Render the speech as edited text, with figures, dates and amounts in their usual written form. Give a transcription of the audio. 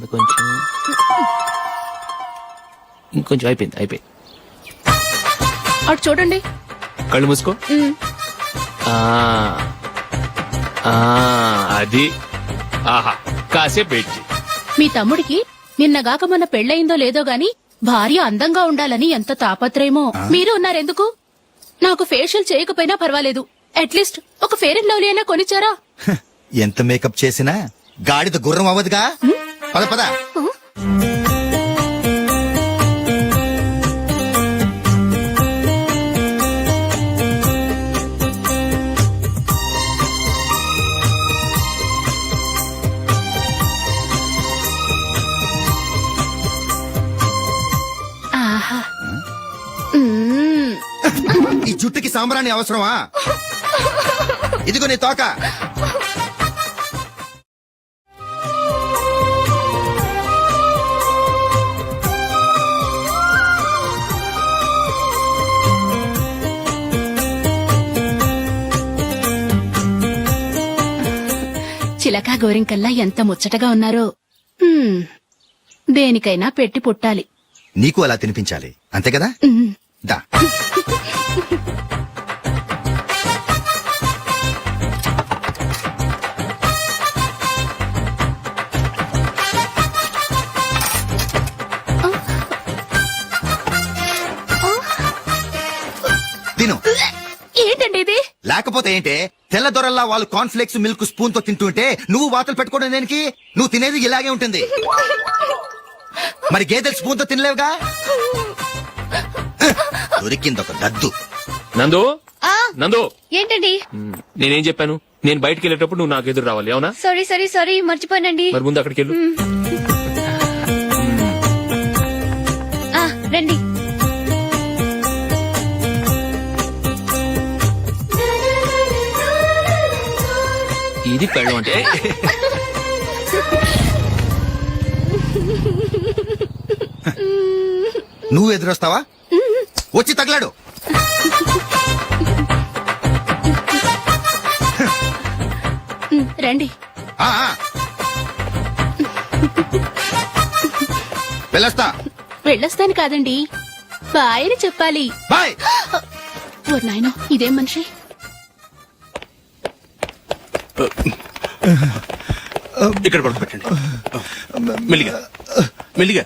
కొంచెం ఇంకొంచెం అయిపోయింది అటు చూడండి. కళ్ళు మూసుకో. ఆ, ఆ, అది ఆహా కాసేపు పెట్టి. మీ తమ్ముడికి నిన్నగాక మొన్న పెళ్ళయిందో లేదో గాని భార్య అందంగా ఉండాలని ఎంత తాపత్రయమో. మీరు ఉన్నారెందుకు? నాకు ఫేషియల్ చేయకపోయినా పర్వాలేదు, అట్లీస్ట్ ఒక ఫేర్ అండ్ లవ్లీ అయినా కొనిచ్చారా? ఎంత మేకప్ చేసినా గాడిద గుర్రం అవ్వదుగా. పద పద. ఆహా. ఈ జుట్టుకి సాంబ్రాణి అవసరమా? ఇదిగో నీ తోక. చిలకా గోరింకల్లా ఎంత ముచ్చటగా ఉన్నారో. దేనికైనా పెట్టి పుట్టాలి. నీకు అలా తినిపించాలి, అంతే కదా? దా. తిను. ఏంటండి ఇది? లేకపోతే ఏంటే, తెల్ల దొరల్లా వాళ్ళు కాన్ఫ్లెక్స్ మిల్క్ స్పూన్ తో తింటుంటే నువ్వు వాతలు పెట్టుకోవడం దేనికి? నువ్వు తినేది ఇలాగే ఉంటుంది. మరి గేదెలు స్పూన్ తో తినలేవుగా. దొరికింది ఒక దద్దు. నందు, నందు, ఏంటండి? నేనేం చెప్పాను? నేను బయటికి వెళ్ళేటప్పుడు నువ్వు నాకు ఎదురు రావాలి, అవునా? సారీ మర్చిపోయానండి. మరి ముందు అక్కడికి వెళ్ళు. రండి. ఇది పెళ్ళం అంటే. నువ్వు ఎదురొస్తావా? వచ్చి తగలాడు. రండి. ఆ, ఆ. వెళ్ళొస్తా. వెళ్ళొస్తాను కాదండి, బాయ్ అని చెప్పాలి. బాయ్. ఓ నాయనో, ఇదేం మనిషి? ఇక్కడ పడుకోబెట్టండి. మెల్లిగా మెల్లిగా.